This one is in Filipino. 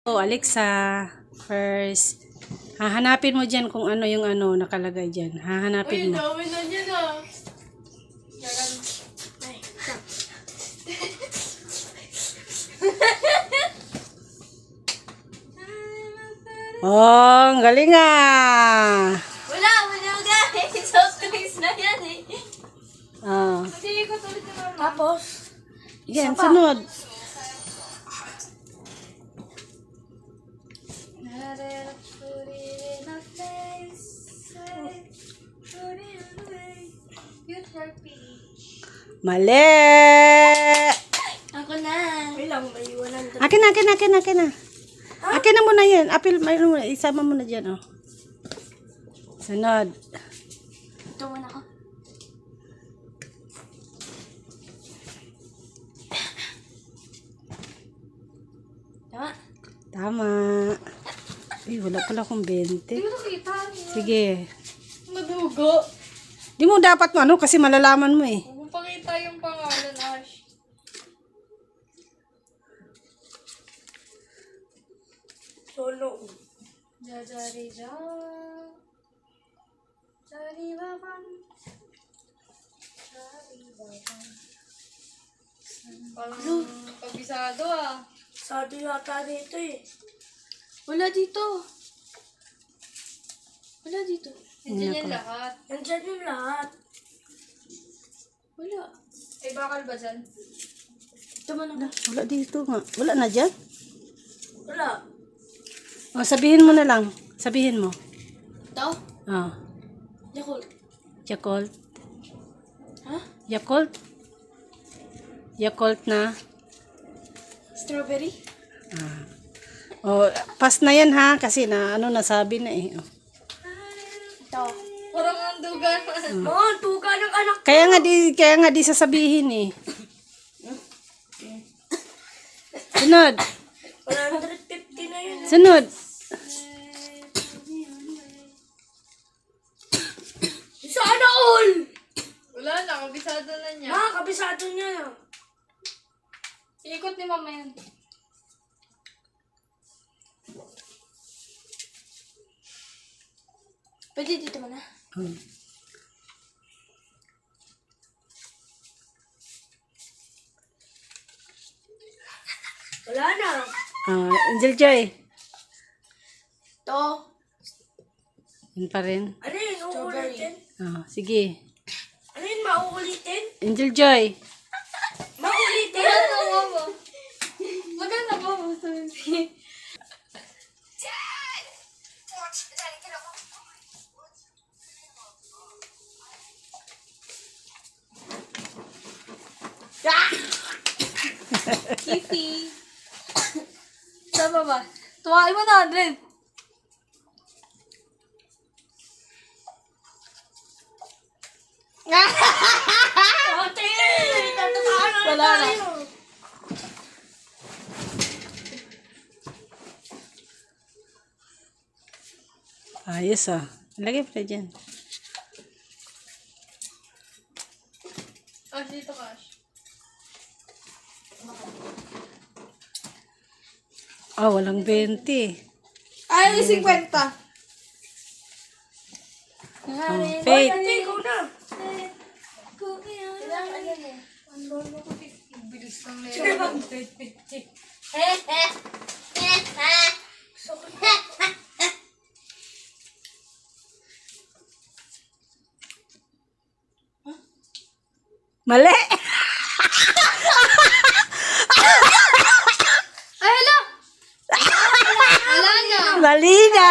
Oh, Alexa, first, hahanapin mo dyan kung ano yung ano nakalagay dyan. Hahanapin mo. Dami na dyan ah. Oh, ang galing ah. Wala guys. Soft drinks na yan eh. Ah. Hindi ko tuloy na mama. Tapos, Yan, sunod. Mali! Ako na. May lang, may 100. Akin na. Akin na muna yan. Apil, mayroon mo. Isama mo na dyan, oh. Sunod. Ito muna ako. Tama. Tama. Ay, wala pala akong 20. Hindi ko nakita. Sige. Madugo. Di mo dapat ano kasi malalaman mo eh. Huwag mo pakita yung pangalan, Ash. Solo. Jajari ja. Jari baban. Jari baban. Parang kabisado ah. Sado yata dito eh. Wala dito. Wala dito. Nandiyan yung lahat. Nandiyan yung lahat. Wala. Ay, bakal ba dyan? Ito man ako. Wala dito nga. Wala na dyan? Wala. O, sabihin mo na lang. Sabihin mo. Ito? Ah. Yakult. Yakult. Ha? Yakult? Yakult na. Strawberry? Ah. O, pass na yan ha. Kasi na ano nasabi na eh. Oh. Ito. Parang ang dugan. Oo, dugan ng anak. Kaya nga di sasabihin eh. Sunod. 150 na yun. Sunod. Sana all! Wala na, kabisado na niya. Kabisado niya. Ikot ni mama yan. Pwede dito mo na. Hmm. Wala na. Angel Joy. Ito. Yun pa rin. Ano yun? Uulitin? Sige. Ano yun? Mauulitin? Angel Joy. Mauulitin? Maganda mo mo. Maganda mo mo. Kitty. Sa baba. Tuwain mo na, Andren. Ate! Wala na. Ayos ah. Lagay pa dyan. Ash, dito ka, Ash. Walang 20. Ay, 50. Faith. Ikaw na. Kailangan yan eh. Ang lolo ko, bilis lang na yun. Mali! Ay, hala! Wala na. Mali na!